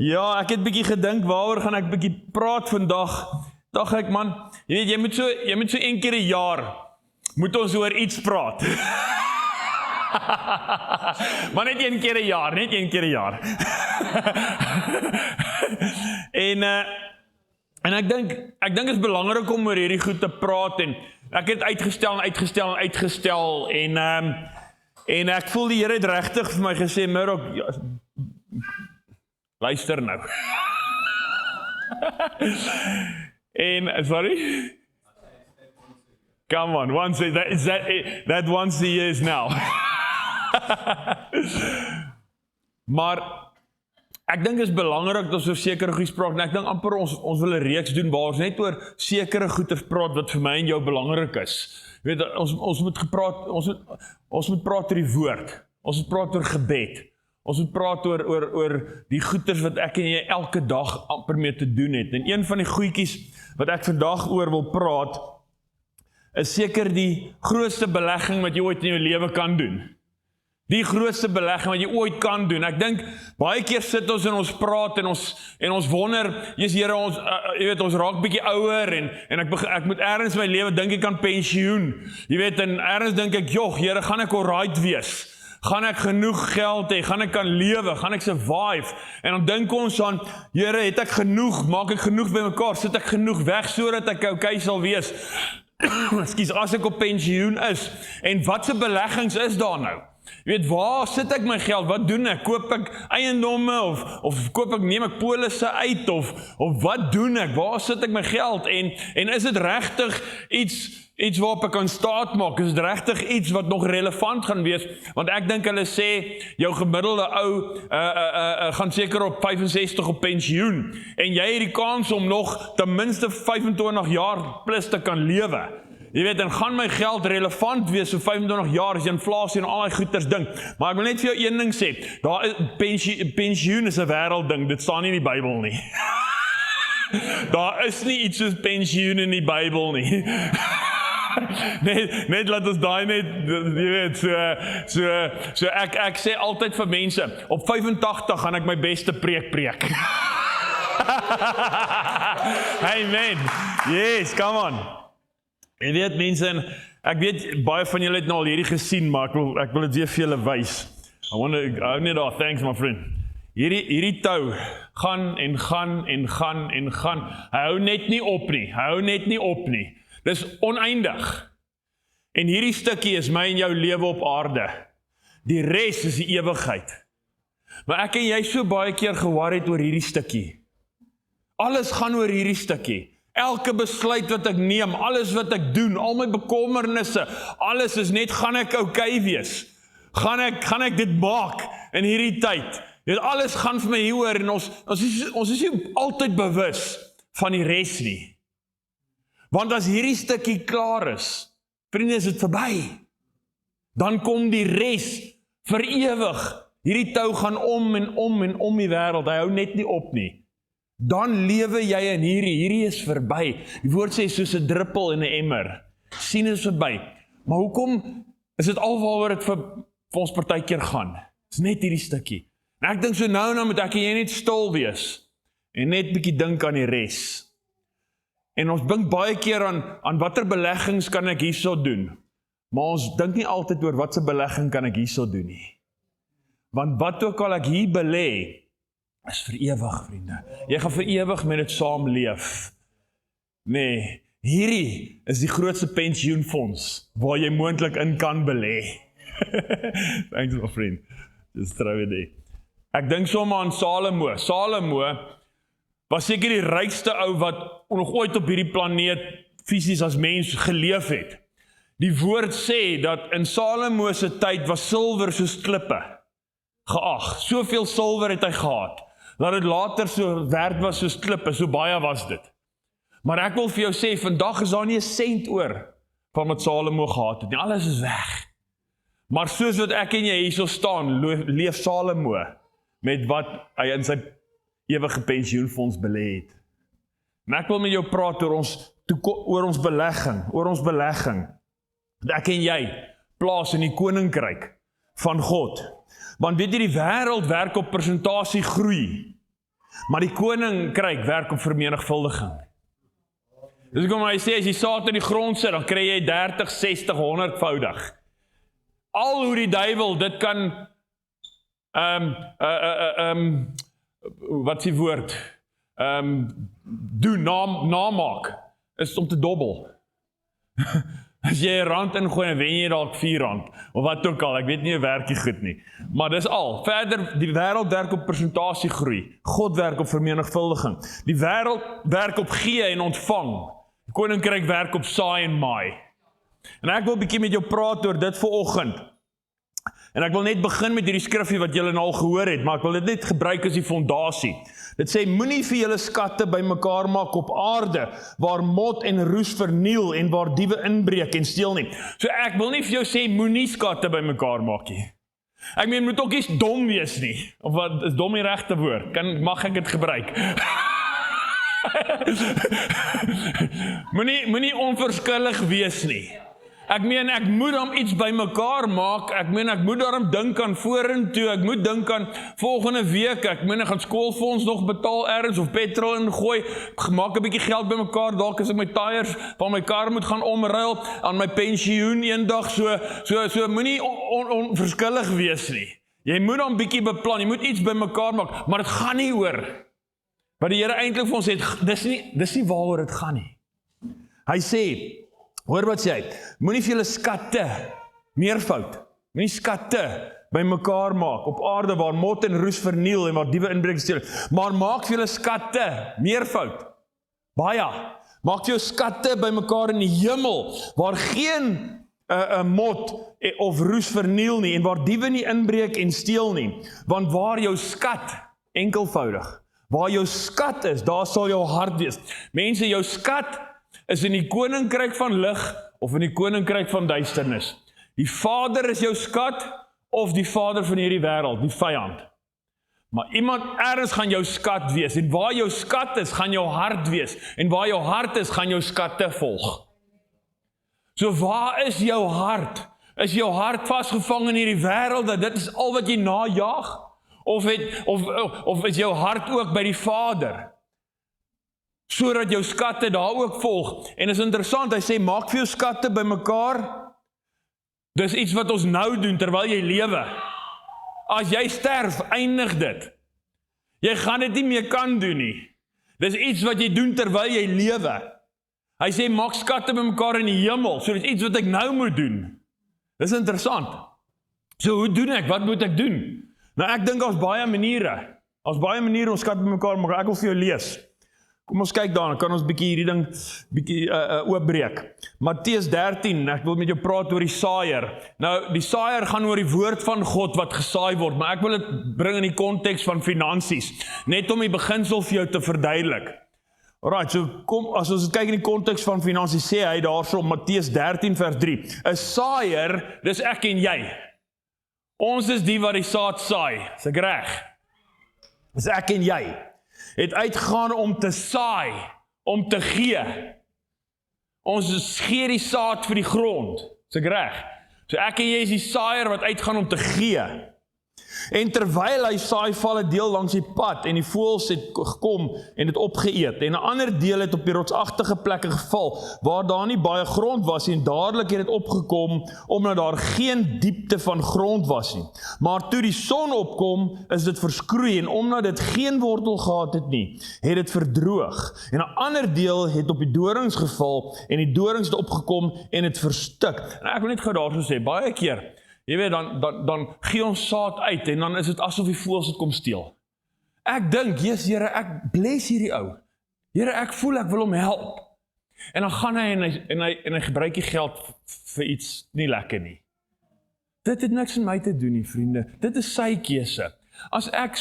Ja, ek het bietjie gedink, waaroor gaan ek bietjie praat vandag? Dink ek, man, jy weet, jy moet so een keer 'n jaar, moet ons oor iets praat. Maar net een keer 'n jaar, net een keer 'n jaar. En ek dink dit is belangrik om oor hierdie goed te praat, en ek het uitgestel, en ek voel die Here het regtig vir my gesê, Murdoch, luister nou. En, sorry? Come on, that once a year is now. Maar ek dink is belangrik dat ons oor sekere goed praat, en ek dink amper ons wil 'n reeks doen waar ons net oor sekere goeders praat wat vir my en jou belangrik is. Jy weet, ons moet praat oor die woord, ons moet praat oor gebed, ons moet praat oor die goeders wat ek en jy elke dag amper mee te doen het. En een van die goedjies wat ek vandag oor wil praat, is seker die grootste belegging wat jy ooit in jou lewe kan doen. Die grootste belegging wat jy ooit kan doen. Ek dink, baie keer sit ons en ons praat en ons wonder, Here, jy weet, ons raak bietjie ouer en ek moet ergens in my lewe dink ek aan pensioen. Jy weet, en ergens dink ek, Here, gaan ek alright wees? Gaan ek genoeg geld hê? Gaan ek kan lewe? Gaan ek survive? En dan dink ons aan, Here, het ek genoeg? Maak ek genoeg bymekaar? Sit ek genoeg weg sodat ek okay sal wees? Ekskuus, as ek op pensioen is. En watse beleggings is daar nou? Jy weet, waar sit ek my geld? Wat doen ek? Koop ek eiendomme of koop ek, neem ek polisse uit of wat doen ek? Waar sit ek my geld? En is dit regtig iets waarop ek kan staat maak? Is dit regtig iets wat nog relevant gaan wees? Want ek dink hulle sê, jou gemiddelde ou gaan seker op 65 op pensioen. En jy het die kans om nog ten minste 25 jaar plus te kan lewe. Jy weet, en gaan my geld relevant wees so 25 jaar as jy inflasie en al die goeders ding. Maar ek wil net vir jou een ding sê, pensioen is 'n wêreldding, dit staan nie in die Bybel nie. Daar is nie iets soos pensioen in die Bybel nie. net laat ons daai net, jy weet, so ek sê altyd vir mense, op 85 gaan ek my beste preek. Amen. Yes, come on. Jy weet mense, en ek weet baie van julle het nou al hierdie gesien, maar ek wil dit weer vir julle wys. Thanks my friend. Hierdie tou gaan. Hy hou net nie op nie. Dis oneindig. En hierdie stukkie is my en jou lewe op aarde. Die res is die ewigheid. Maar ek en jy so baie keer geworry oor hierdie stukkie. Alles gaan oor hierdie stukkie. Elke besluit wat ek neem, alles wat ek doen, al my bekommernisse, alles is net, gaan ek okay wees? Gaan ek dit maak in hierdie tyd? Alles gaan vir my hieroor, en ons is nie altyd bewus van die res nie. Want as hierdie stukkie klaar is, vriende, is dit verby. Dan kom die res vir ewig. Hierdie tou gaan om die wêreld, hy hou net nie op nie. Dan lewe jy in hierdie is verby. Die woord sê soos 'n druppel in 'n emmer. Sien is verby. Maar hoekom is dit alwaaroor dit vir ons partykeer gaan? Dis net hierdie stukkie. En ek dink so nou moet ek en jy net stil wees en net bietjie dink aan die res. En ons dink baie keer aan watter beleggings kan ek hierso doen. Maar ons dink nie altyd oor watse belegging kan ek hierso doen nie. Want wat ook al ek hier belê, is vir ewig, vriende. Jy gaan vir ewig met dit saam leef. Nee, hierdie is die grootste pensioenfonds waar jy moontlik in kan belê. Thanks my friend. Dis trouwens. Ek dink sommer aan Salomo. Salomo was seker die rykste ou wat nog ooit op hierdie planeet fisies as mens geleef het. Die woord sê dat in Salomo se tyd was silwer soos klippe geag. Soveel silwer het hy gehad, dat dit later so werd was soos klippe, so baie was dit. Maar ek wil vir jou sê, vandag is daar nie 'n sent oor van wat Salomo gehad het nie, alles is weg. Maar soos wat ek en jy hierso staan, leef Salomo met wat hy in sy ewige pensioenfonds belê het. En ek wil met jou praat oor ons belegging, dat ek en jy plaas in die koninkryk van God. Want weet jy, die wêreld werk op persentasie groei. Maar die koninkryk werk op vermenigvuldiging. Dus kom hy sê, as jy saad in die grond sit, dan kry jy 30, 60, 100voudig. Al hoe die duiwel dit kan, wat is die woord? Doen, namaak, is om te dobbel. As jy R1 ingooi, dan wen jy dalk R4, of wat ook al, ek weet nie, werk nie goed nie. Maar dis al, verder, die wêreld werk op persentasiegroei, God werk op vermenigvuldiging, die wêreld werk op gee en ontvang, die koninkryk werk op saai en maai. En ek wil 'n bietjie met jou praat oor dit vanoggend. En ek wil net begin met hierdie skrifgie wat julle nou al gehoor het, maar ek wil dit net gebruik as die fondasie. Dit sê, moenie vir julle skatte bymekaar maak op aarde, waar mot en roes verniel en waar diewe inbreek en steel nie. So ek wil nie vir jou sê, moenie skatte bymekaar maak nie. Ek meen, moet ook nie dom wees nie. Of wat is dom die regte woord? Mag ek dit gebruik? Moenie onverskillig wees nie. Ek meen, ek moet dan iets bymekaar maak, ek moet daarom dink aan vorentoe, ek moet dink aan volgende week, ek gaan skoolfonds nog betaal ergens, of petrol ingooi, maak 'n bietjie geld bymekaar, dalk as ek my tyres van my kar moet gaan omruil, aan my pensioen eendag, so moenie onverskillig wees nie. Jy moet dan bietjie beplan, jy moet iets bymekaar maak, maar dit gaan nie oor, wat die Here eintlik vir ons sê, dis nie waaroor dit gaan nie. Hy sê, hoor wat sê hy, moenie vir julle skatte, meervoud, moenie skatte bymekaar maak, op aarde waar mot en roes verniel en waar diewe inbreek en steel, maar maak vir julle skatte, meervoud, baie, maak vir jou skatte bymekaar in die hemel, waar geen mot of roes verniel nie, en waar diewe nie inbreek en steel nie, want waar jou skat, enkelvoudig, waar jou skat is, daar sal jou hart wees. Mense, jou skat is in die koninkryk van lig, of in die koninkryk van duisternis. Die Vader is jou skat, of die vader van hierdie wêreld, die vyand. Maar iemand ergens gaan jou skat wees, en waar jou skat is, gaan jou hart wees, en waar jou hart is, gaan jou skatte volg. So waar is jou hart? Is jou hart vasgevang in hierdie wêreld, dat dit is al wat jy najaag? Of is jou hart ook by die Vader? Sodat jou skatte daar ook volg. En is interessant, hy sê, maak vir jou skatte bymekaar. Dis iets wat ons nou doen, terwyl jy lewe. As jy sterf, eindig dit. Jy gaan dit nie meer kan doen nie. Dis iets wat jy doen terwyl jy lewe. Hy sê, maak skatte bymekaar in die hemel. So dis iets wat ek nou moet doen. Dis interessant. So hoe doen ek? Wat moet ek doen? Nou ek dink daar's baie maniere. Daar's baie maniere om skatte bymekaar te maak. Ek wil vir jou lees. Kom ons kyk daarna, kan ons bietjie hierdie ding bietjie oopbreek. Matteus 13, ek wil met jou praat oor die saaier. Nou, die saaier gaan oor die woord van God wat gesaai word, maar ek wil dit bring in die konteks van finansies, net om die beginsel vir jou te verduidelik. Alright, so kom, as ons kyk in die konteks van finansies, sê hy daarso, Matteus 13 vers 3, 'n saaier, dis ek en jy. Ons is die wat die saad saai, is ek reg? Dis ek en jy. Het uitgegaan om te saai, om te gee. Ons gee die saad vir die grond, is ek reg? So ek en jy is die saaier wat uitgaan om te gee. En terwyl hy saai, val 'n deel langs die pad, en die voëls het gekom en dit opgeëet, en 'n ander deel het op die rotsagtige plekke geval, waar daar nie baie grond was, en dadelik het dit opgekom, omdat daar geen diepte van grond was nie. Maar toe die son opkom, is dit verskroei, en omdat dit geen wortel gehad het nie, het dit verdroog. En 'n ander deel het op die dorings geval, en die dorings het opgekom, en het verstik. En ek wil net gou daarso sê, baie keer, jy weet, dan gee ons saad uit, en dan is dit asof die voëls dit kom steel. Ek dink, Jesus, Here, ek bless hierdie ou. Here, ek voel ek wil hom help. En dan gaan hy en hy gebruik die geld vir iets nie lekker nie. Dit het niks met my te doen nie, vriende. Dit is sy keuse. As ek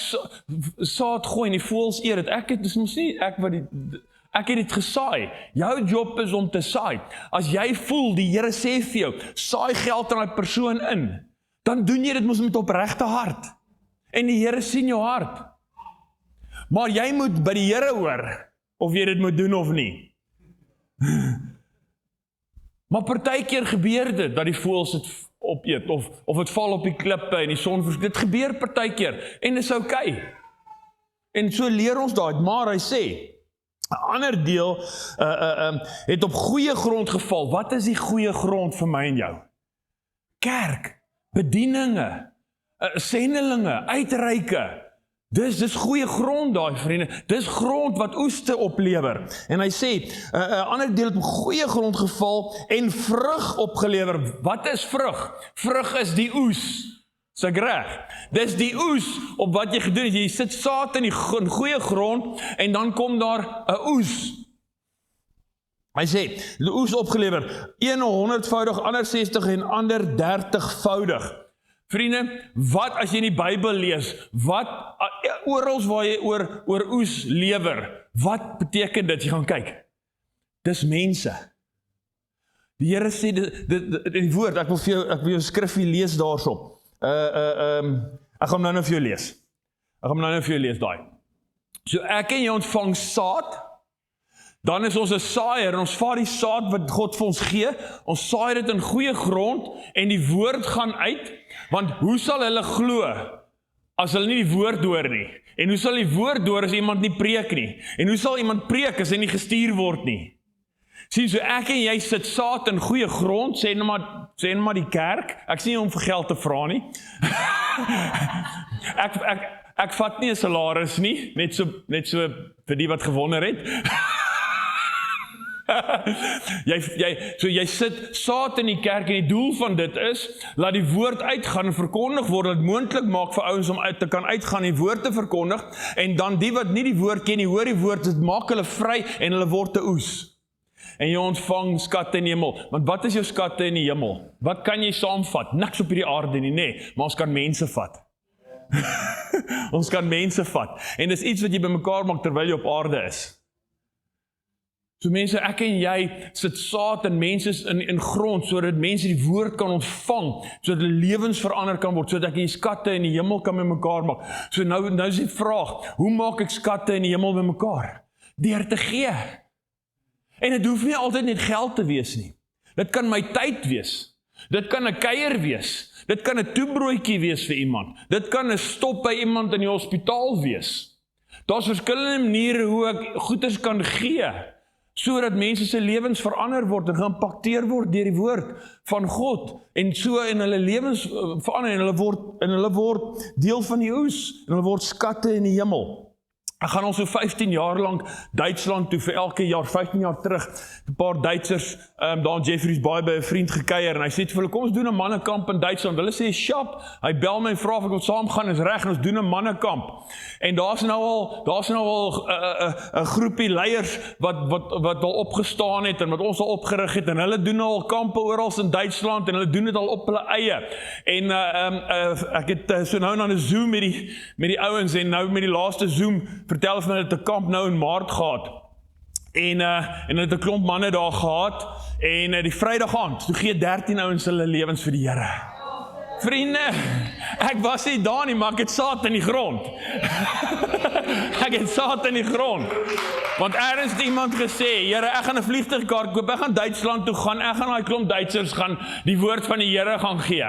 saad gooi en die voëls eet dit, dis mos nie ek het dit gesaai. Jou job is om te saai. As jy voel, die Here sê vir jou, saai geld aan die persoon in, dan doen jy dit mos met opregte hart. En die Here sien jou hart. Maar jy moet by die Here hoor, of jy dit moet doen of nie. Maar partykeer gebeur dit, dat die voëls dit opeet, of het val op die klippe en die son, dit gebeur partykeer, en dis okay. En so leer ons daai, maar hy sê, 'n ander deel het op goeie grond geval. Wat is die goeie grond vir my en jou? Kerk, bedieninge, sendelinge, uitreike. Dis goeie grond daai vriende. Dis grond wat oes te oplewer. En hy sê, 'n ander deel het op goeie grond geval en vrug opgelewer. Wat is vrug? Vrug is die oes. Is ek reg? Dis die oes op wat jy gedoen het. Jy sit saad in die goeie grond en dan kom daar 'n oes. Hy sê, die oes opgelewer, 100voudig, ander 60 en ander 30voudig. Vriende, wat as jy in die Bybel lees, wat orals waar jy oor oes lewer, wat beteken dit? Jy gaan kyk. Dis mense. Die Here sê die woord, ek wil jou skrifgie lees daarso. Ek gaan nou vir jou lees. Daai. So ek en jy ontvang saad, dan is ons 'n saaier en ons vat die saad wat God vir ons gee, ons saai dit in goeie grond en die woord gaan uit, want hoe sal hulle glo as hulle nie die woord hoor nie? En hoe sal die woord hoor as iemand nie preek nie? En hoe sal iemand preek as hy nie gestuur word nie? Sien, so ek en jy sit saad in goeie grond, sê nou maar die kerk, ek sê nie om vir geld te vra nie. ek vat nie 'n salaris nie, net so vir die wat gewonder het. jy sit saad in die kerk en die doel van dit is, laat die woord uitgaan en verkondig word, dat moontlik maak vir ouens om uit te kan uitgaan en die woord te verkondig, en dan die wat nie die woord ken nie, hoor die woord, dit maak hulle vry en hulle word te oes. En jy ontvang skatte in die hemel. Want wat is jou skatte in die hemel? Wat kan jy saamvat? Niks op hierdie aarde nie, nee, maar ons kan mense vat. Ons kan mense vat. En dis iets wat jy bymekaar maak terwyl jy op aarde is. So mense, ek en jy sit saad in mense in grond, sodat mense die woord kan ontvang, sodat hulle lewens verander kan word, sodat ek die skatte in die hemel kan bymekaar maak. So nou is die vraag, hoe maak ek skatte in die hemel bymekaar? Deur te gee. En dit hoef nie altyd net geld te wees nie. Dit kan my tyd wees. Dit kan 'n kuier wees. Dit kan 'n toebroodjie wees vir iemand. Dit kan 'n stop by iemand in die hospitaal wees. Daar's verskillende maniere hoe ek goeders kan gee, sodat mense se lewens verander word en geïmpakteer word deur die woord van God. En so in hulle lewens verander en hulle word deel van die oes. En hulle word skatte in die hemel. Ek gaan al so 15 jaar lang Duitsland toe vir elke jaar, 15 jaar terug, 'n paar Duitsers daar in Jeffreys Bay by 'n vriend gekuier en hy sê vir hulle, kom ons doen 'n mannekamp in Duitsland. Hulle sê, "Sjap." Hy bel my en vra of ek wil saamgaan, is reg, en ons doen 'n mannekamp. En daar's nou al 'n groepie leiers wat al opgestaan het en wat ons al opgerig het, en hulle doen al kampe oral in Duitsland en hulle doen dit al op hulle eie. En ek het so nou aan 'n Zoom met die ouens, en nou met die laaste Zoom vertel vir my dat 'n kamp nou in Maart gehad. En hulle het 'n klomp manne daar gehad, en die Vrydag aand, toe gee 13 ouens hulle lewens vir die Here. Vriende, ek was nie daar nie, maar ek het saad in die grond. Ek het saad in die grond. Want ergens het iemand gesê, Here, ek gaan 'n vliegtuigkaart koop, ek gaan Duitsland toe gaan, ek gaan daai klomp Duitsers gaan die woord van die Here gaan gee.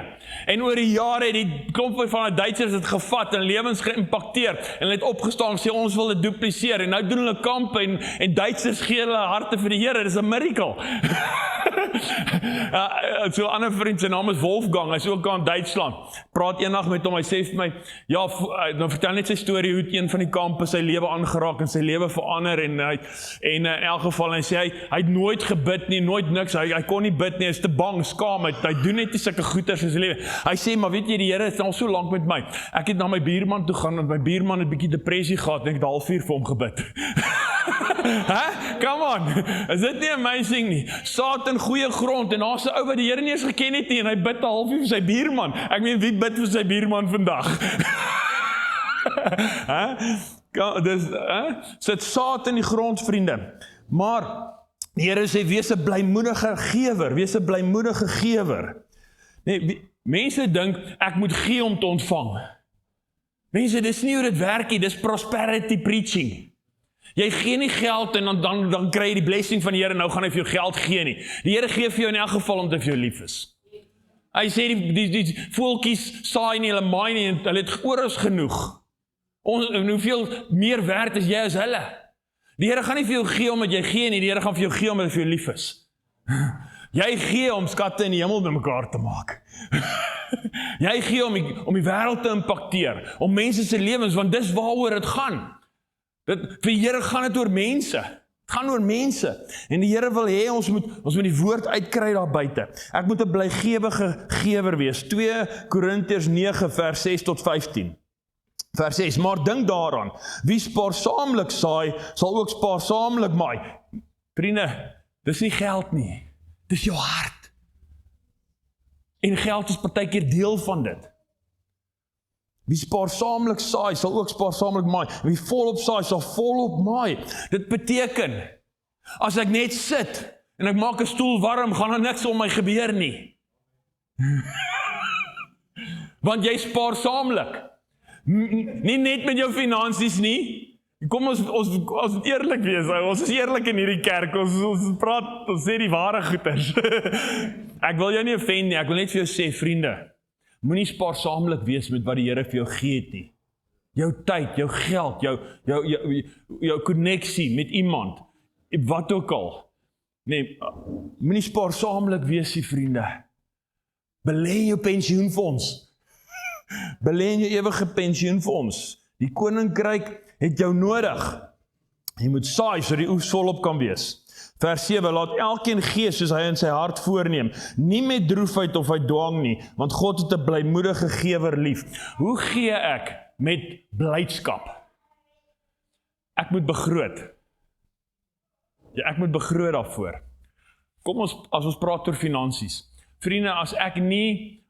En oor die jare het die klomp van die Duitsers het gevat en lewens geïmpakteer, en hulle het opgestaan en sê, ons wil dit dupliseer, en nou doen hulle kampe, en Duitsers gee hulle harte vir die Here. Dis 'n miracle. So 'n ander vriend, sy naam is Wolfgang, hy is ook aan Duitsland. Praat eendag met hom, hy sê vir my, ja, dan vertel net sy storie hoe een van die kampe sy lewe aangeraak en sy lewe verander, en in elk geval, hy sê hy het nooit gebid nie, nooit niks, hy kon nie bid nie, hy is te bang, skaam, hy doen net nie sulke goeders in sy lewe. Hy sê, maar weet jy, die Here is al so lank met my. Ek het na my buurman toe gaan, want my buurman het 'n bietjie depressie gehad, en ek het 'n halfuur vir hom gebid. Come on, is dit nie amazing nie? Saad in goeie grond, en daar's 'n ou wat die Here nie eens geken het nie, en hy bid 'n halfuur vir sy buurman. Ek meen, wie bid vir sy buurman vandag? Sit saad in die grond, vriende. Maar die Here sê, wees 'n blymoedige gewer. Nee, mense dink, ek moet gee om te ontvang. Mense, dis nie hoe dit werk nie, dis prosperity preaching. Jy gee nie geld en dan kry jy die blessing van die Here, nou gaan hy vir jou geld gee nie. Die Here gee vir jou in elk geval omdat hy vir jou lief is. Hy sê die voeltjies saai nie, hulle maai nie, en hulle het oral genoeg. En hoeveel meer werd is jy as hulle? Die Here gaan nie vir jou gee omdat jy gee nie, die Here gaan vir jou gee omdat hy vir jou lief is. Jy gee om skatte in die hemel bymekaar te maak. Jy gee om die wêreld te impakteer, om mense se lewens, want dis waaroor dit gaan. Vir die Here gaan dit oor mense. Het gaan oor mense. En die Here wil hê ons moet die woord uitkry daar buite. Ek moet 'n blygewige gewer wees. 2 Korintiërs 9 vers 6 tot 15. Vers 6, maar dink daaraan, wie spaarsaamlik saai, sal ook spaarsaamlik maai. Vriende, dis nie geld nie, dis jou hart. En geld is partykeer deel van dit. Wie spaarsaamlik saai, sal ook spaarsaamlik maai. Wie volop saai, sal volop maai. Dit beteken, as ek net sit, en ek maak 'n stoel warm, gaan daar niks om my gebeur nie. Want jy spaarsaamlik. Nie net met jou finansies nie. Kom ons eerlik wees, ons is eerlik in hierdie kerk, ons praat, ons sê die ware goeters. Ek wil jou nie offend nie, ek wil net vir jou sê, vriende, moenie spaarsaamlik wees met wat die Here vir jou gee het nie. Jou tyd, jou geld, jou koneksie met iemand, wat ook al. Nee, moenie spaarsaamlik wees nie, vriende. Belê jou pensioenfonds. Belê in jou ewige pensioenfonds. Die koninkryk het jou nodig. Jy moet saai, so die oes volop kan wees. Vers 7, laat elkeen gee soos hy in sy hart voorneem, nie met droefheid of uit dwang nie, want God het 'n blymoedige gewer lief. Hoe gee ek met blydskap? Ek moet begroot. Ja, ek moet begroot daarvoor. Kom as ons praat oor finansies. Vriende, as ek nie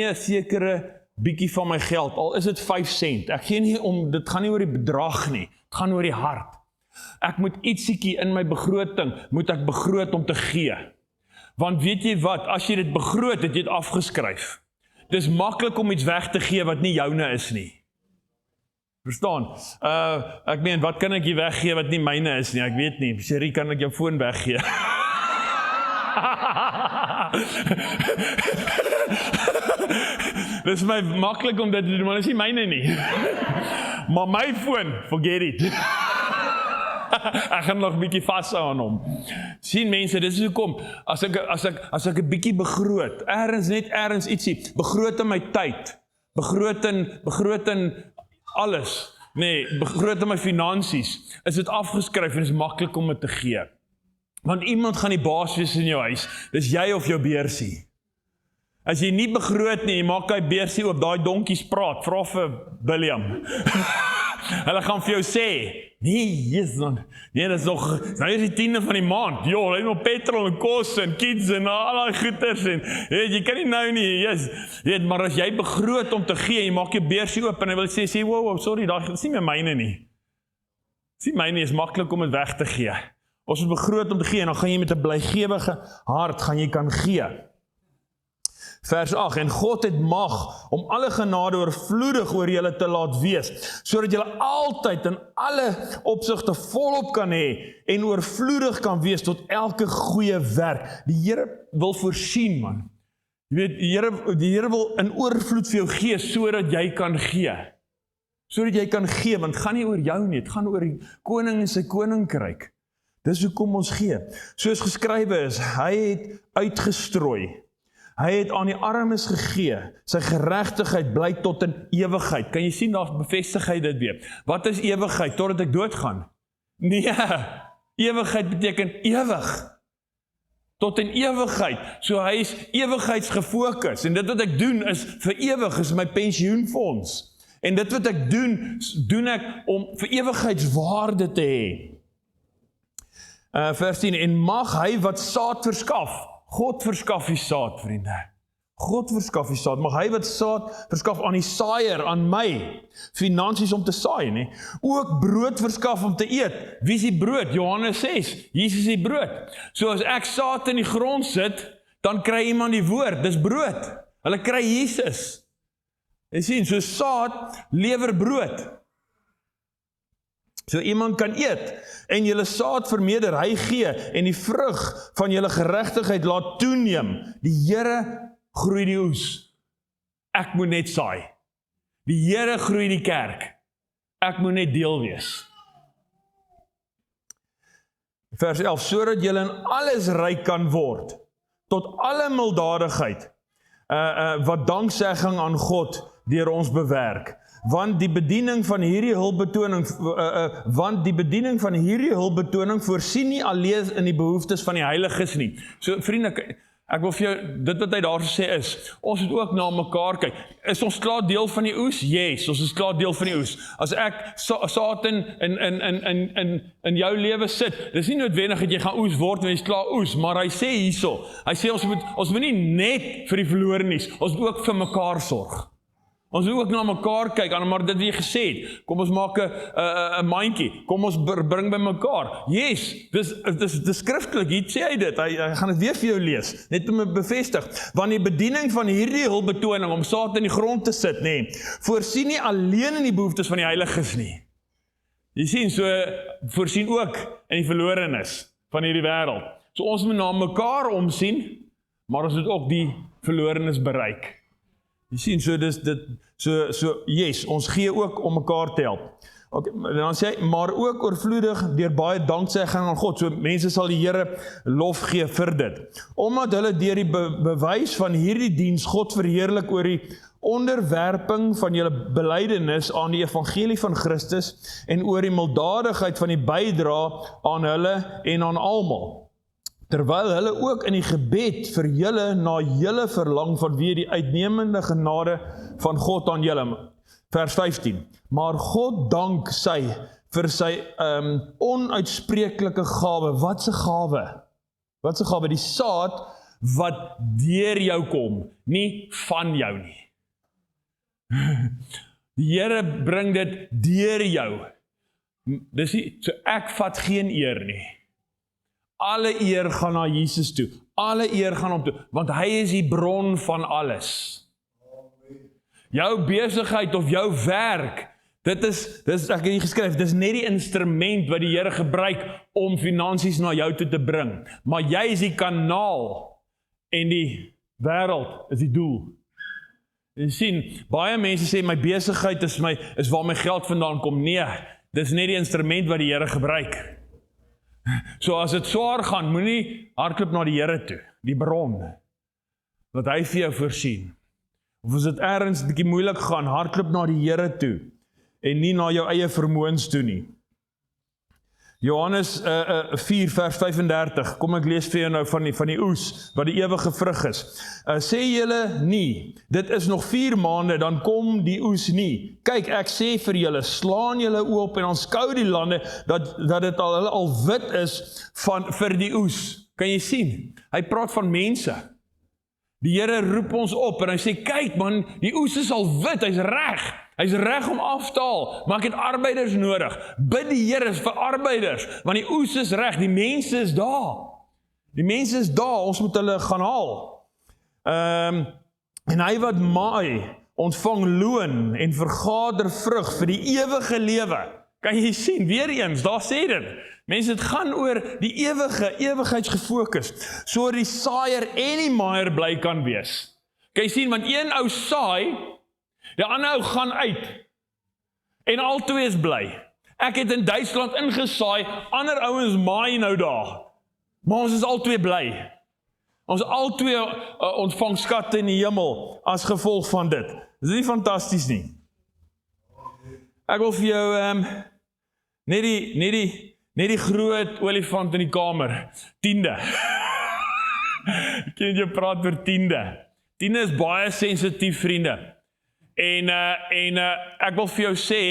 'n sekere bietjie van my geld, al is dit 5 sent, ek gee nie om, dit gaan nie oor die bedrag nie, dit gaan oor die hart. Ek moet ietsiekie in my begroting, moet ek begroot om te gee. Want weet jy wat, as jy dit begroot, het jy dit afgeskryf. Dis maklik om iets weg te gee wat nie joune is nie. Verstaan? Ek meen, wat kan ek hier weggee wat nie myne is nie? Ek weet nie, Sherry, kan ek jou foon weggee? Dit is my maklik om dit te doen, maar dit is nie myne nie. Maar my foon, forget it. Ek gaan nog 'n bietjie vashou aan hom. Sien mense, dis hoekom, as ek 'n bietjie begroot, ergens ietsie, begroot in my tyd, begroot in alles, nee, begroot in my finansies, is dit afgeskryf en is maklik om dit te gee. Want iemand gaan die baas wees in jou huis, dis jy of jou beursie. As jy nie begroot nie, jy maak hy beursie oop, daai donkies praat, vra vir William. Hulle gaan vir jou sê, nee, dit is nog, nou is die 10de van die maand, joh, hy nog petrol en kos en kids en al die goeders en, jy kan nie nou nie, maar as jy begroot om te gee, jy maak jou beursie oop en hy wil sê, wow, sorry, dat is nie meer myne nie. Dis nie myne, is maklik om dit weg te gee. Ons moet begroot om te gee, en dan gaan jy met 'n blygewige hart, gaan jy kan gee. Vers 8, en God het mag om alle genade oorvloedig oor julle te laat wees, sodat julle altyd in alle opsigte volop kan hê, en oorvloedig kan wees tot elke goeie werk. Die Here wil voorsien, man. Jy weet, die Here wil in oorvloed vir jou gee, sodat jy kan gee. Sodat jy kan gee, want het gaan nie oor jou nie, het gaan oor die koning en sy koninkryk. Dis hoekom ons gee. Soos geskrywe is, hy het uitgestrooi. Hy het aan die armes gegee, sy geregtigheid bly tot in ewigheid. Kan jy sien, daar bevestig hy dit weer. Wat is ewigheid, totdat ek doodgaan? Nee, ewigheid beteken ewig. Tot in ewigheid. So hy is ewigheidsgefokus. En dit wat ek doen is, vir ewig is my pensioenfonds. En dit wat ek doen ek om vir ewigheidswaarde te hê. Vers 10, en mag hy wat saad verskaf. God verskaf die saad, vriende. God verskaf die saad. Mag hy wat saad verskaf aan die saaier, aan my, finansies om te saai, nie? Ook brood verskaf om te eet. Wie is die brood? Johannes 6. Jesus is die brood. So as ek saad in die grond sit, dan kry iemand die woord. Dis brood. Hulle kry Jesus. Jy sien, so saad lewer brood. So iemand kan eet, en julle saad vermeerder, hy gee, en die vrug van julle geregtigheid laat toeneem. Die Here groei die oes. Ek moet net saai. Die Here groei die kerk. Ek moet net deel wees. Vers 11, sodat julle in alles ryk kan word, tot alle milddadigheid, wat danksegging aan God deur ons bewerk. Want die bediening van hierdie hulpbetoning voorsien nie alleen in die behoeftes van die heiliges nie. So vriende, ek wil vir jou, dit wat hy daar sê is, ons moet ook na mekaar kyk. Is ons klaar deel van die oes? Yes, ons is klaar deel van die oes. As ek saad in jou lewe sit, dis nie noodwendig dat jy gaan oes word en jy is klaar oes, maar hy sê hierso, hy sê ons moet nie net vir die verlorenes, ons moet ook vir mekaar sorg. Ons moet ook na mekaar kyk, maar dit wat jy gesê het, kom ons maak 'n mandjie, kom ons bring by mekaar. Yes, dis skriftelik, hier sê hy dit, hy gaan dit weer vir jou lees, net om dit bevestig, want die bediening van hierdie hulpbetoning, om saad in die grond te sit, voorsien nie alleen in die behoeftes van die heiliges nie. Jy sien, so voorsien ook in die verlorenes van hierdie wêreld. So ons moet na mekaar omsien, maar ons moet ook die verlorenes bereik. Jy sien, yes, ons gee ook om mekaar te help. Okay, dan sê hy, maar ook oorvloedig deur baie danksegging aan God, so mense sal die Here lof gee vir dit. Omdat hulle deur die bewys van hierdie diens God verheerlik oor die onderwerping van julle belydenis aan die evangelie van Christus en oor die milddadigheid van die bydra aan hulle en aan almal. Terwyl hulle ook in die gebed vir julle na julle verlang vanweë die uitnemende genade van God aan julle. Vers 15. Maar God dank sy vir sy onuitspreeklike gawe. Wat se gawe? Wat se gawe? Die saad wat deur jou kom, nie van jou nie. Die Here bring dit deur jou. Dis nie, so ek vat geen eer nie. Alle eer gaan na Jesus toe. Alle eer gaan hom toe, want hy is die bron van alles. Jou besigheid of jou werk, dit is ek het hier geskryf, dit is net die instrument wat die Here gebruik om finansies na jou toe te bring. Maar jy is die kanaal en die wêreld is die doel. Jy sien, baie mense sê my besigheid is waar my geld vandaan kom. Nee, dis net die instrument wat die Here gebruik. So as dit swaar gaan, moenie hardloop na die Here toe, die bron, wat hy vir jou voorsien. Of as dit ergens 'n bietjie moeilik gaan, hardloop na die Here toe, en nie na jou eie vermoëns toe nie. Johannes 4 vers 35, kom ek lees vir jou nou van die oes, wat die ewige vrug is. Sê julle nie, dit is nog 4 maande, dan kom die oes nie. Kyk, ek sê vir julle, slaan julle oop en aanskou die lande, dat dit al wit is vir die oes. Kan jy sien? Hy praat van mense. Die Here roep ons op en hy sê, kyk man, die oes is al wit, hy's reg om af te haal, maar ek het arbeiders nodig. Bid die Here vir arbeiders, want die oes is reg, die mense is daar. Die mense is daar, ons moet hulle gaan haal. En hy wat maai, ontvang loon en vergader vrug vir die ewige lewe. Kan jy sien, weer eens, daar sê dit. Mense, het gaan oor die ewigheidsgefokus, so die saaier en die maaier bly kan wees. Kan jy sien, want een ou saai, die ander ou gaan uit, en albei is bly. Ek het in Duitsland ingesaai, ander ouens maai nou daar, maar ons is albei bly. Ons albei ontvang skatte in die hemel, as gevolg van dit. Is dit nie fantasties nie? Ek wil vir jou, net die groot olifant in die kamer, 10de. Ek kan jy praat oor 10de. 10de is baie sensitief, vriende. En ek wil vir jou sê,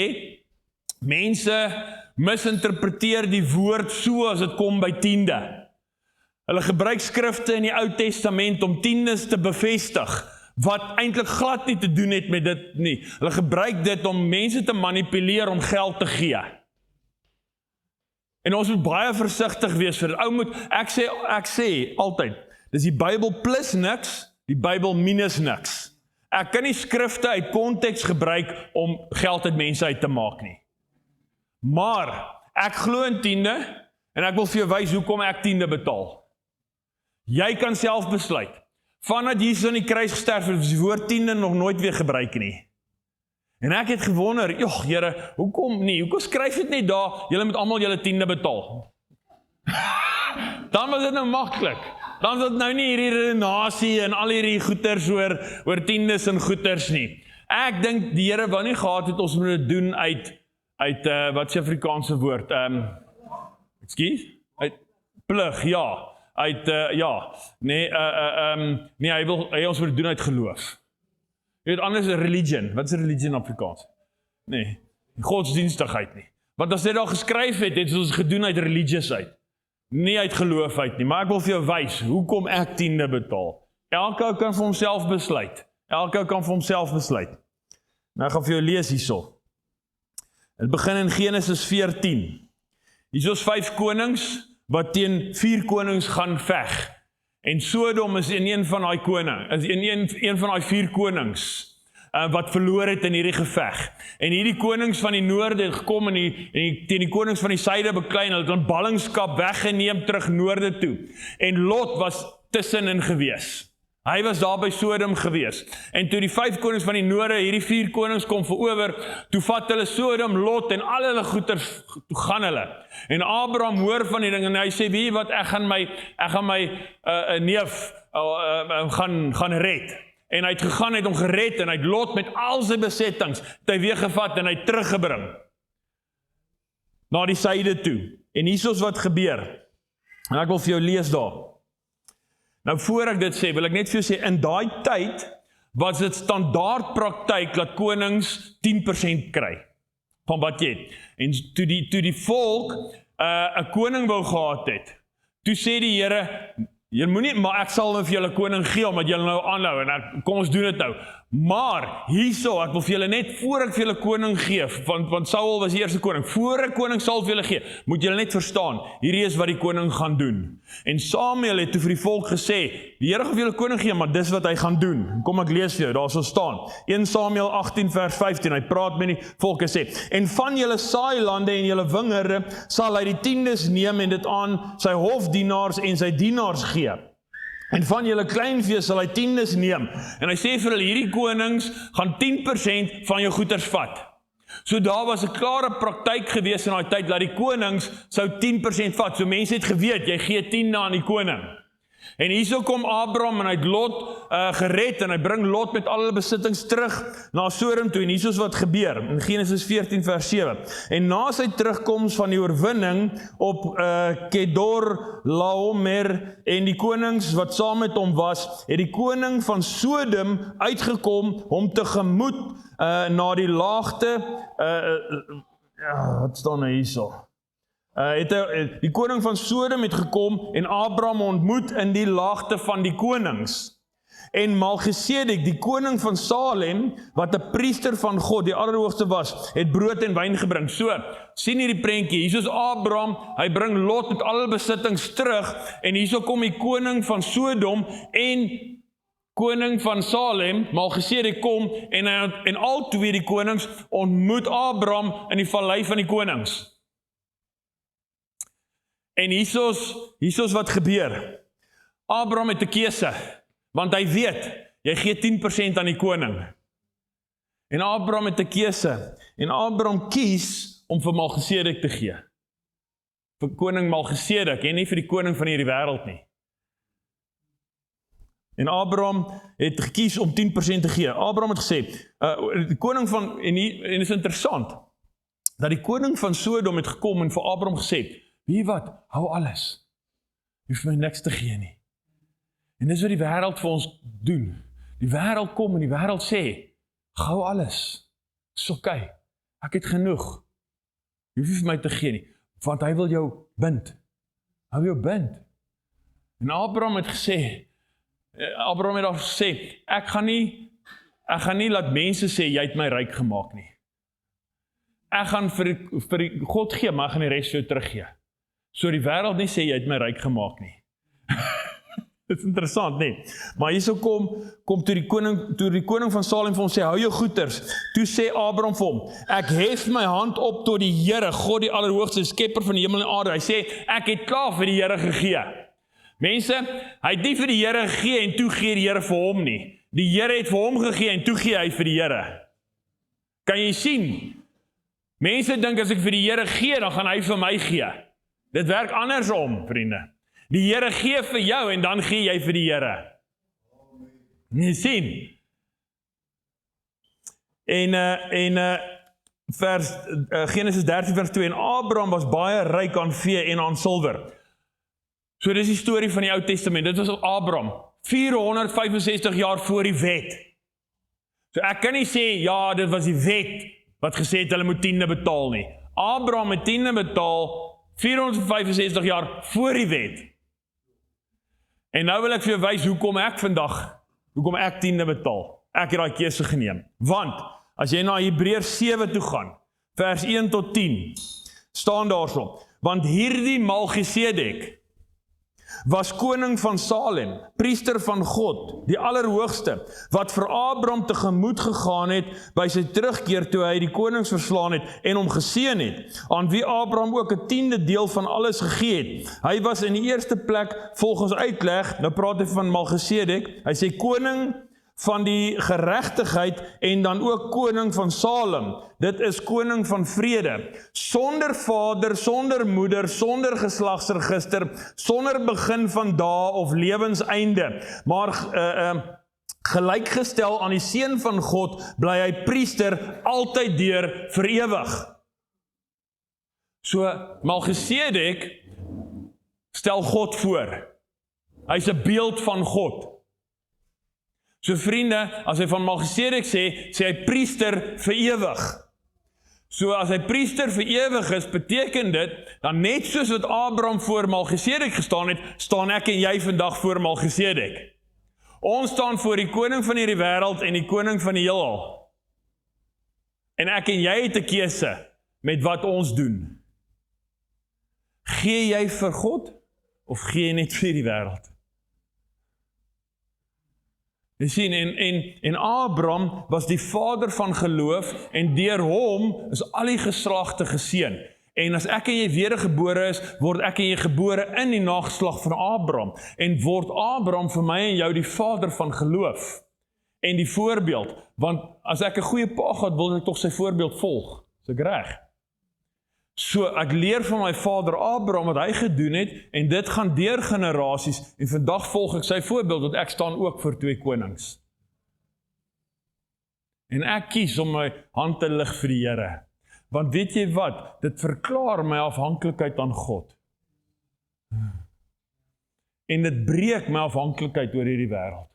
mense misinterpreteer die woord so as dit kom by 10de. Hulle gebruik skrifte in die Ou Testament om 10des te bevestig, wat eintlik glad nie te doen het met dit nie. Hulle gebruik dit om mense te manipuleer om geld te gee. En ons moet baie versigtig wees vir dit. Ek sê altyd, dis die Bybel plus niks, die Bybel minus niks. Ek kan nie skrifte uit konteks gebruik om geld uit mense uit te maak nie. Maar, ek glo in 10de, en ek wil vir jou wys hoekom ek 10de betaal. Jy kan self besluit. Vandat Jesus aan die kruis gesterf het, is die woord 10de nog nooit weer gebruik nie. En ek het gewonder, joh, Here, hoekom skryf dit net daar, julle moet almal julle 10de betaal. Dan was dit nou maklik. Dan was dit nou nie hierdie redenasie en al hierdie goeters oor 10des en goeters nie. Ek dink die Here wou nie gehad het ons moet dit doen uit wat is die Afrikaanse woord? Uit plig, ja. Nee, hy ons moet doen uit geloof. Jy weet, anders is religion. Wat is religion in Afrikaans? Nee, godsdienstigheid nie. Want as dit daar geskryf het ons gedoen uit religious uit. Nie uit geloof uit nie, maar ek wil vir jou wys, hoekom ek 10de betaal. Elke ou kan vir homself besluit. Nou ek gaan vir jou lees hierso. Het begin in Genesis 14. Hier is 5 konings, wat teen 4 konings gaan veg. En Sodom is een van daai koning, is een van daai 4 konings, wat verloor het in hierdie geveg. En hierdie konings van die noorde het gekom en teen die konings van die suide beklei, hulle het in ballingskap weggeneem terug noorde toe. En Lot was tussenin gewees. Hy was daar by Sodom gewees. En toe die 5 konings van die noorde, hierdie 4 konings kom verower, toe vat hulle Sodom, Lot en al hulle goeders, toe gaan hulle. En Abraham hoor van die ding en hy sê, weet jy wat, ek gaan my neef gaan red. En hy het gegaan, hy het hom gered en hy het Lot met al sy besettings, het hy weer gevat en hy het teruggebring na die suide toe. En hier is wat gebeur. En ek wil vir jou lees daar. Nou voor ek dit sê, wil ek net vir jou sê, in daai tyd was dit standaard praktyk dat konings 10% kry van wat jy het. En toe die volk 'n koning wou gehad het, toe sê die Here, jy moenie, maar ek sal vir julle koning gee, omdat julle nou aanhou, en kom ons doen dit nou. Maar, hierso, ek wil vir julle net, voor ek vir julle koning gee, want Saul was die eerste koning, voor ek koning Saul vir julle gee, moet julle net verstaan, hierdie is wat die koning gaan doen. En Samuel het toe vir die volk gesê, die Here gaan vir julle koning gee, maar dis wat hy gaan doen. Kom ek lees vir jou, daar sal staan, 1 Samuel 18 vers 15, hy praat met die volk en sê, en van julle saailande en julle wingerde, sal hy die 10des neem en dit aan sy hofdienaars en sy dienaars gee. En van julle kleinvee sal hy 10des neem. En hy sê vir hulle, hierdie konings gaan 10% van jou goeders vat. So daar was 'n klare praktyk gewees in daai tyd, dat die konings sou 10% vat. So mense het geweet, jy gee 10 aan die koning. En hierso kom Abraham en hy het Lot gered en hy bring Lot met al hulle besittings terug na Sodom toe. En hierso is wat gebeur in Genesis 14 vers 7. En na sy terugkoms van die oorwinning op Kedor Laomer en die konings wat saam met hom was, het die koning van Sodom uitgekom om tegemoet na die laagte, wat staan nou hierso? Die koning van Sodom het gekom en Abraham ontmoet in die laagte van die konings. En Malchisedek, die koning van Salem, wat 'n priester van God, die Allerhoogste was, het brood en wyn gebring. So, sien hierdie prentjie, hier is Abraham, hy bring Lot met al besittings terug, en hierso kom die koning van Sodom en koning van Salem, Malchisedek kom, en al twee die konings ontmoet Abraham in die vallei van die konings. En hiersoos wat gebeur. Abraham het 'n keuse, want hy weet, jy gee 10% aan die koning. En Abraham het 'n keuse, en Abraham kies om vir Malchisedek te gee. Vir koning Malchisedek, en nie vir die koning van hierdie wêreld nie. En Abraham het gekies om 10% te gee. Abraham het gesê, die koning van, en dit is interessant, dat die koning van Sodom het gekom en vir Abraham gesê, weet wat, hou alles. Jy hoef my niks te gee nie. En dis wat die wêreld vir ons doen. Die wêreld kom en die wêreld sê, hou alles. Dis oké. Ek het genoeg. Jy hoef nie vir my te gee nie. Want hy wil jou bind. Hy wil jou bind. En Abraham het gesê, ek gaan nie laat mense sê, jy het my ryk gemaak nie. Ek gaan vir God gee, maar ek gaan die res vir jou teruggee. So die wêreld nie sê, jy het my ryk gemaak nie. Dit is interessant, nee. Maar hierso kom toe die koning van Salem vir hom sê, hou jou goeders. Toe sê Abraham vir hom, ek hef my hand op tot die Here, God die Allerhoogste, skepper van die hemel en aarde. Hy sê, ek het klaar vir die Here gegee. Mense, hy het nie vir die Here gegee en toe gee die Here vir hom nie. Die Here het vir hom gegee en toe gee hy vir die Here. Ok, kan jy sien? Mense dink as ek vir die Here gee, dan gaan hy vir my gee. Dit werk andersom, vriende. Die Here gee vir jou en dan gee jy vir die Here. Jy sien? Genesis 13 vers 2, en Abraham was baie ryk aan vee en aan silwer. So dis die storie van die Ou Testament, dit was Abraham, 465 jaar voor die wet. So ek kan nie sê, ja, dit was die wet, wat gesê het, hulle moet tiende betaal nie. Abraham het tiende betaal, 465 jaar voor die wet. En nou wil ek vir jou wys, hoekom ek tiende betaal. Ek het daai keuse geneem. Want, as jy na Hebreërs 7 toe gaan, vers 1 tot 10, staan daarso, want hierdie Melchisedek was koning van Salem, priester van God, die Allerhoogste, wat vir Abraham tegemoet gegaan het, by sy terugkeer toe hy die konings verslaan het, en hom geseën het, aan wie Abraham ook 'n tiende deel van alles gegee het. Hy was in die eerste plek, volgens uitleg, nou praat hy van Melchisedek, hy sê koning van die geregtigheid, en dan ook koning van Salem, dit is koning van vrede, sonder vader, sonder moeder, sonder geslagsregister, sonder begin van dae of lewenseinde, maar gelykgestel aan die seun van God, bly hy priester altyd deur vir ewig. So, Melchisedek stel God voor, hy's 'n beeld van God. So vriende, as hy van Melchisedek sê hy priester vir ewig. So as hy priester vir ewig is, beteken dit, dan net soos wat Abraham voor Melchisedek gestaan het, staan ek en jy vandag voor Melchisedek. Ons staan voor die koning van hierdie wêreld en die koning van die heelal. En ek en jy het 'n keuse met wat ons doen. Gee jy vir God, of gee jy net vir die wêreld? Jy sien, en Abraham was die vader van geloof, en deur hom is al die geslagte geseën. En as ek en jy wedergebore is, word ek en jy gebore in die nageslag van Abraham, en word Abraham vir my en jou die vader van geloof, en die voorbeeld, want as ek 'n goeie pa gehad, wil ek tog sy voorbeeld volg, is ek reg? So, ek leer van my vader Abraham wat hy gedoen het, en dit gaan deur generasies, en vandag volg ek sy voorbeeld, want ek staan ook voor 2 konings. En ek kies om my hand te lig vir die Here, want weet jy wat, dit verklaar my afhanklikheid aan God. En dit breek my afhanklikheid oor hierdie wêreld.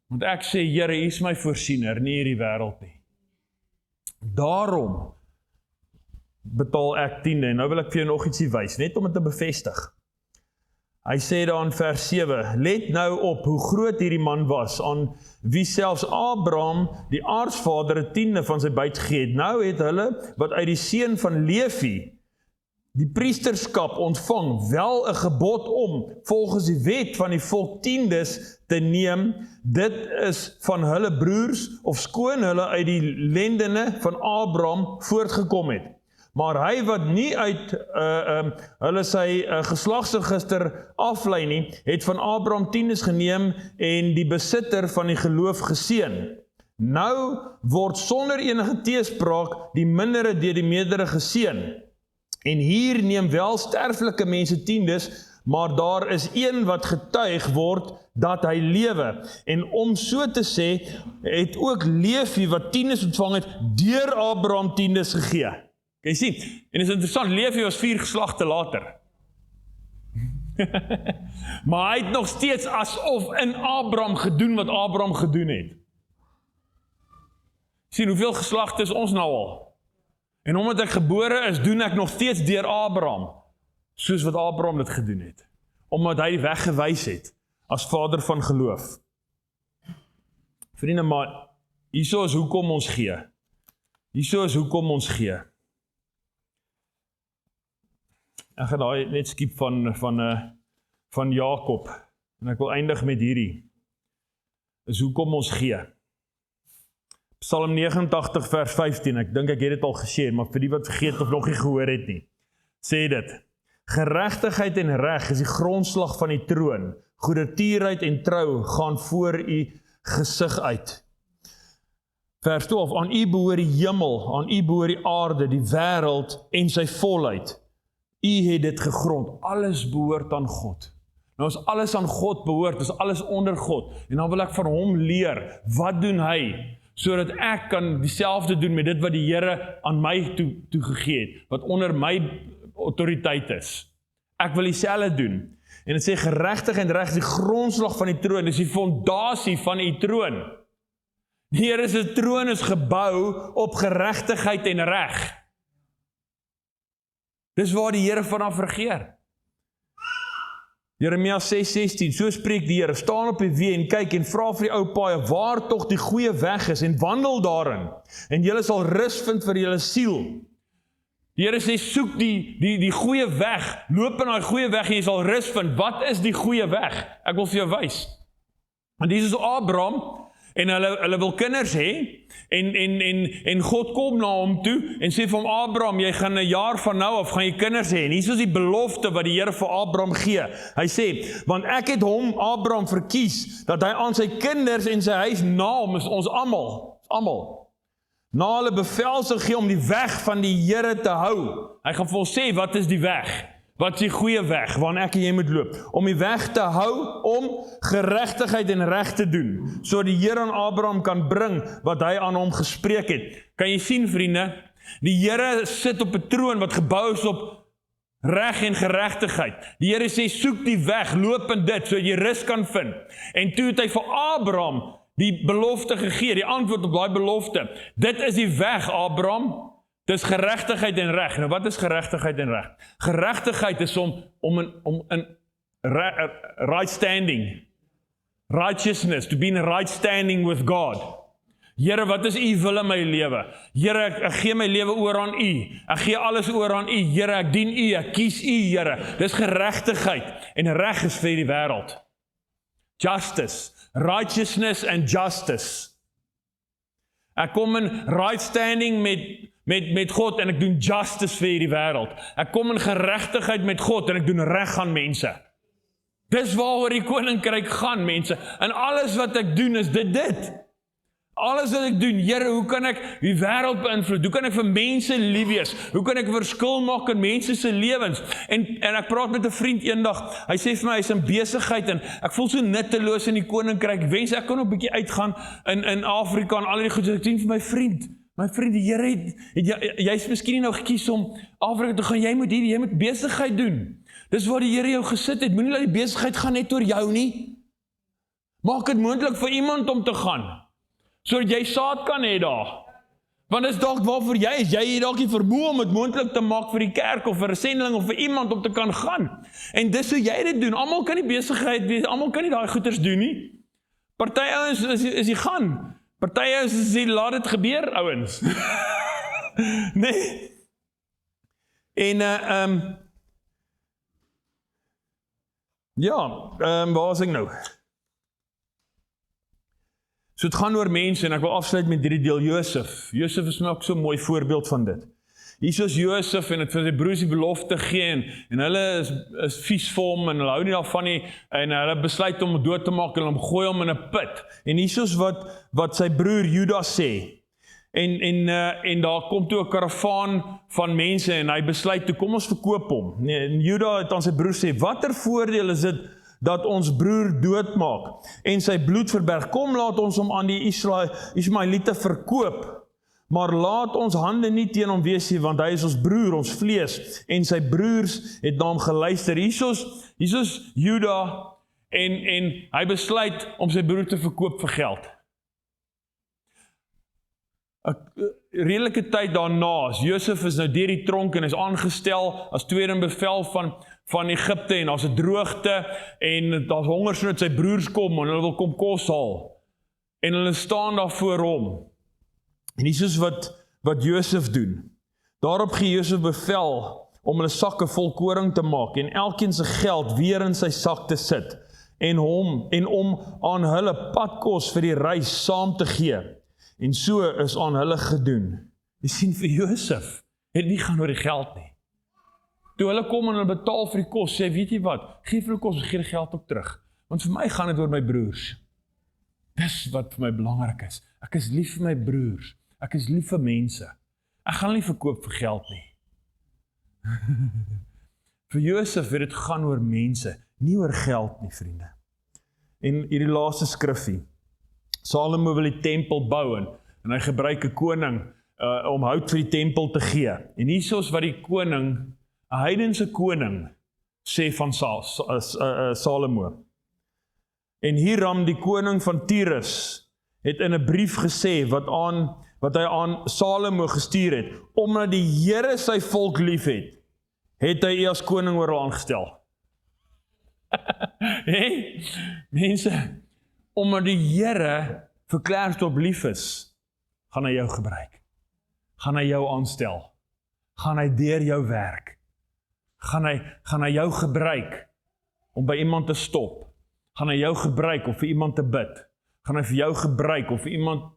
Want ek sê, Here, U is my voorsiener, nie hierdie wêreld nie. Daarom betaal ek tiende, en nou wil ek vir jou nog ietsie wys, net om dit te bevestig. Hy sê daar in vers 7, let nou op hoe groot hierdie man was, aan wie selfs Abraham, die aartsvader, 'n tiende van sy byt gegee het. Nou het hulle, wat uit die seun van Levi, die priesterskap ontvang, wel 'n gebod om, volgens die wet van die volk tiendes te neem, dit is van hulle broers, of skoon hulle uit die lendene van Abraham voortgekom het. Maar hy wat nie uit hulle sy geslagsregister aflei nie, het van Abraham tiendes geneem en die besitter van die geloof geseën. Nou word sonder enige teespraak die mindere deur die meerdere geseën. En hier neem wel sterflike mense tiendes, maar daar is een wat getuig word dat hy lewe. En om so te sê, het ook Levi wat tiendes ontvang het, deur Abraham tiendes gegee. Jy sien, en is interessant, Levi was 4 geslagte later. Maar hy het nog steeds asof in Abraham gedoen wat Abraham gedoen het. Sien, hoeveel geslagte is ons nou al? En omdat ek gebore is, doen ek nog steeds deur Abraham, soos wat Abraham dit gedoen het. Omdat hy die weg gewys het, as vader van geloof. Vriende, maar, hierso is hoekom ons gee. Hierso is hoekom ons gee. Ek gaan daai net skiep van Jakob, en ek wil eindig met hierdie, is hoekom ons gee. Psalm 89 vers 15, ek dink ek het dit al geshare, maar vir die wat vergeet of nog nie gehoor het nie, sê dit, geregtigheid en reg is die grondslag van die troon, goedertierheid en trou gaan voor u gesig uit. Vers 12, aan U behoort die hemel, aan U behoort die aarde, die wêreld en sy volheid. U het dit gegrond, alles behoort aan God. Nou as alles aan God behoort, is alles onder God, en dan wil ek van hom leer, wat doen hy, sodat ek kan dieselfde doen met dit wat die Here aan my toegegee het, wat onder my autoriteit is. Ek wil dieselfde doen. En dit sê geregtig en reg is die grondslag van die troon, dis die fondasie van die troon. Die Here se troon is gebou op geregtigheid en reg. Dis waar die Here vanaf regeer. Jeremia 6:16, so spreek die Here, staan op die weë en kyk en vra vir die ou paaie, waar tog die goeie weg is en wandel daarin, en julle sal rus vind vir julle siel. Die Here sê, soek die goeie weg, loop in daai goeie weg en jy sal rus vind. Wat is die goeie weg? Ek wil vir jou wys. Want hier is Abraham, en hulle wil kinders hê, en God kom na hom toe, en sê vir hom, Abraham, jy gaan 'n jaar van nou af, gaan jy kinders hê, en hier is die belofte wat die Here vir Abraham gee. Hy sê, want ek het hom, Abraham, verkies, dat hy aan sy kinders en sy huis naam is ons almal, na hulle bevel sal gee om die weg van die Here te hou. Hy gaan vir ons sê, wat is die weg? Wat is die goeie weg, waarin ek en jy moet loop? Om die weg te hou, om geregtigheid en reg te doen, so die Here aan Abraham kan bring, wat hy aan hom gespreek het. Kan jy sien, vriende? Die Here sit op 'n troon, wat gebou is op reg en geregtigheid. Die Here sê, soek die weg, loop in dit, so jy rus kan vind. En toe het hy vir Abraham die belofte gegee, die antwoord op daai belofte. Dit is die weg, Abraham. Dis geregtigheid en reg. Nou wat is geregtigheid en reg? Geregtigheid is om in right standing. Righteousness, to be in right standing with God. Here, wat is U wil in my lewe? Here, ek gee my lewe oor aan U. Ek gee alles oor aan U. Here, ek dien U, ek kies U, Here. Dis geregtigheid en reg is vir die wêreld. Justice, righteousness and justice. Ek kom in right standing met God en ek doen justice vir hierdie wêreld. Ek kom in geregtigheid met God en ek doen reg aan mense. Dis waaroor die koninkryk gaan, mense. En alles wat ek doen is dit. Alles wat ek doen, Here, hoe kan ek die wêreld beïnvloed? Hoe kan ek vir mense lief wees? Hoe kan ek 'n verskil maak in mense se lewens? En ek praat met 'n vriend eendag, hy sê vir my, hy's in besigheid en ek voel so nutteloos in die koninkryk. Ek wens ek kon nog 'n bietjie uitgaan in Afrika en al die goed. Ek sien vir my vriend, die Here het jy's miskien nie nou gekies om Afrika te gaan, jy moet besigheid doen. Dis waar die Here jou gesit het. Moenie laat die besigheid gaan net oor jou nie. Maak dit moontlik vir iemand om te gaan, sodat jy saad kan hê daar. Want dis dalk waarvoor jy is. Jy het dalk die vermoë om dit moontlik te maak vir die kerk of vir 'n sendeling of vir iemand om te kan gaan. En dis hoe jy dit doen. Almal kan nie besigheid wees, almal kan nie daai goeders doen nie. Party ouens is die gaan. Party ouens is die laat dit gebeur, ouens. Nee. En waar is ek nou? So het gaan oor mense, en ek wil afsluit met hierdie deel Josef. Josef is nou ook so 'n mooi voorbeeld van dit. Hier is Josef, en het vir sy broers die belofte gee, en hulle is vies vir hom, en hulle hou nie daarvan nie, en hulle besluit om dood te maak, en hom gooi hom in 'n put. En hier is wat sy broer Juda sê. En daar kom toe 'n karavaan van mense, en hy besluit toe, kom ons verkoop hom. En Juda het aan sy broer sê, watter voordeel is dit, dat ons broer doodmaak en sy bloed verberg? Kom, laat ons hom aan die Ismaeliete verkoop, maar laat ons hande nie teen hom wees nie, want hy is ons broer, ons vlees, en sy broers het na hom geluister. Hiersoos Juda, en hy besluit om sy broer te verkoop vir geld. 'n redelike tyd daarna, Josef is nou deur die tronk en is aangestel as tweede in bevel van Egipte, en daar's 'n droogte en daar's hongersnood, sy broers kom en hulle wil kom kos haal. En hulle staan daar voor hom. En dis soos wat Josef doen. Daarop gee Josef bevel om hulle sakke vol koring te maak en elkeen se geld weer in sy sak te sit en om aan hulle padkos vir die reis saam te gee. En so is aan hulle gedoen. Jy sien, vir Josef het nie gaan oor die geld nie. Toe hulle kom en hulle betaal vir die kos, sê, weet jy wat, gee vir die kos, gee die geld ook terug. Want vir my gaan dit oor my broers. Dis wat vir my belangrik is. Ek is lief vir my broers. Ek is lief vir mense. Ek gaan nie verkoop vir geld nie. Vir Josef het dit gaan oor mense, nie oor geld nie, vriende. En hierdie laaste skriffie. Salomo wil die tempel bou en hy gebruik 'n koning om hout vir die tempel te gee. En hiersoos wat die koning, 'n heidense koning, sê van Salomo. En Hiram, die koning van Tyrus, het in 'n brief gesê wat hy aan Salomo gestuur het, omdat die Here sy volk liefhet, het hy U as koning oor hulle aangestel. Hey, mense, omdat die Here vir Klerksdorp lief is, gaan hy jou gebruik. Gaan hy jou aanstel. Gaan hy deur jou werk. Gaan hy jou gebruik om by iemand te stop. Gaan hy jou gebruik om vir iemand te bid. Gaan hy vir jou gebruik om vir iemand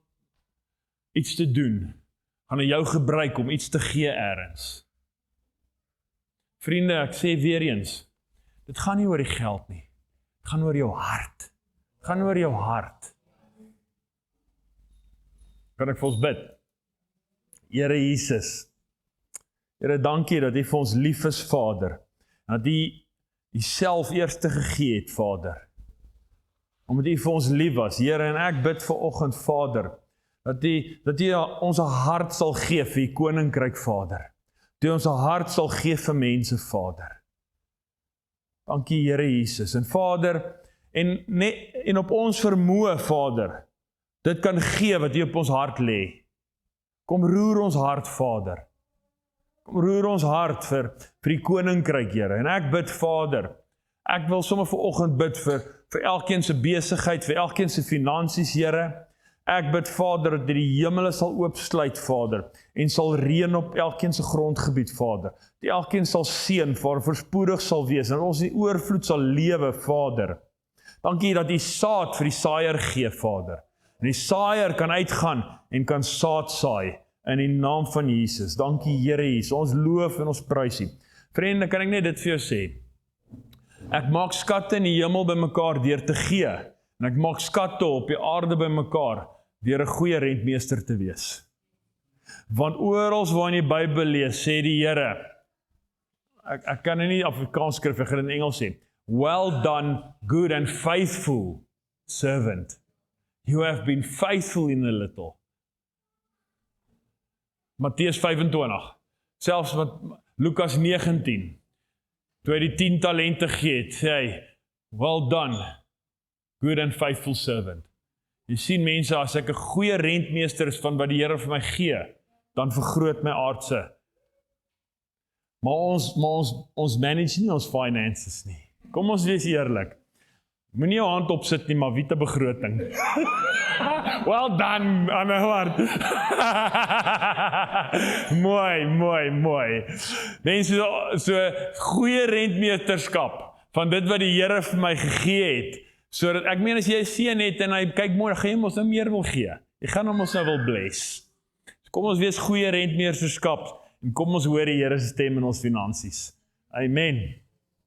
iets te doen. Gaan hy jou gebruik om iets te gee ergens. Vriende, ek sê weer eens, dit gaan nie oor die geld nie. Dit gaan oor jou hart. Dit gaan oor jou hart. Kan ek vir ons bid? Here Jesus, Here, dankie dat U vir ons lief is, Vader. Dat U Uself eerste gegee het, Vader. Omdat U vir ons lief was, Here, en ek bid vanoggend, Vader, dat U ons hart sal gee vir U koninkryk, Vader. Dat U ons hart sal gee vir mense, Vader. Dankie, Here Jesus. En Vader, en op ons vermoë, Vader, dit kan gee wat U op ons hart lê. Kom roer ons hart, Vader. Kom roer ons hart vir die koninkryk, Here. En ek bid, Vader, ek wil sommer vanoggend bid vir elkeen se besigheid, vir elkeen se finansies, Here. Ek bid, Vader, dat die hemele sal oopsluit, Vader, en sal reën op elkeen se grondgebied, Vader. Dat elkeen sal seën, Vader, voorspoedig sal wees, en ons in oorvloed sal lewe, Vader. Dankie dat U saad vir die saaier gee, Vader. En die saaier kan uitgaan en kan saad saai in die naam van Jesus. Dankie, Here Jesus. Ons loof en ons prys U. Vriende, kan ek net dit vir jou sê? Ek maak skatte in die hemel bymekaar deur te gee. En ek maak skatte op die aarde bymekaar deur 'n goeie rentmeester te wees. Want oral waar in die Bybel lees, sê die Here, ek kan nie Afrikaans skryf, ek gaan in Engels sê, well done, good and faithful servant. You have been faithful in a little. Matteus 25, selfs met Lukas 19, toe hy die 10 talente gegee het, sê hy, well done, good and faithful servant. Jy sien mense, as ek 'n goeie rentmeester is van wat die Here vir my gee, dan vergroot my aardse. Maar ons manage nie ons finances nie. Kom ons wees eerlik. Moenie jou hand opsit nie, maar wie te begroting. Well done, ander woord. Mooi. Mense, so goeie rentmeesterskap van dit wat die Here vir my gegee het, sodat ek meen as jy 'n seun het en hy kyk mooi, gaan jy mos nou meer wil gee. Jy gaan hom ons nou wil bless. So kom ons wees goeie rentmeesterskap en kom ons hoor die Here se stem in ons finansies. Amen.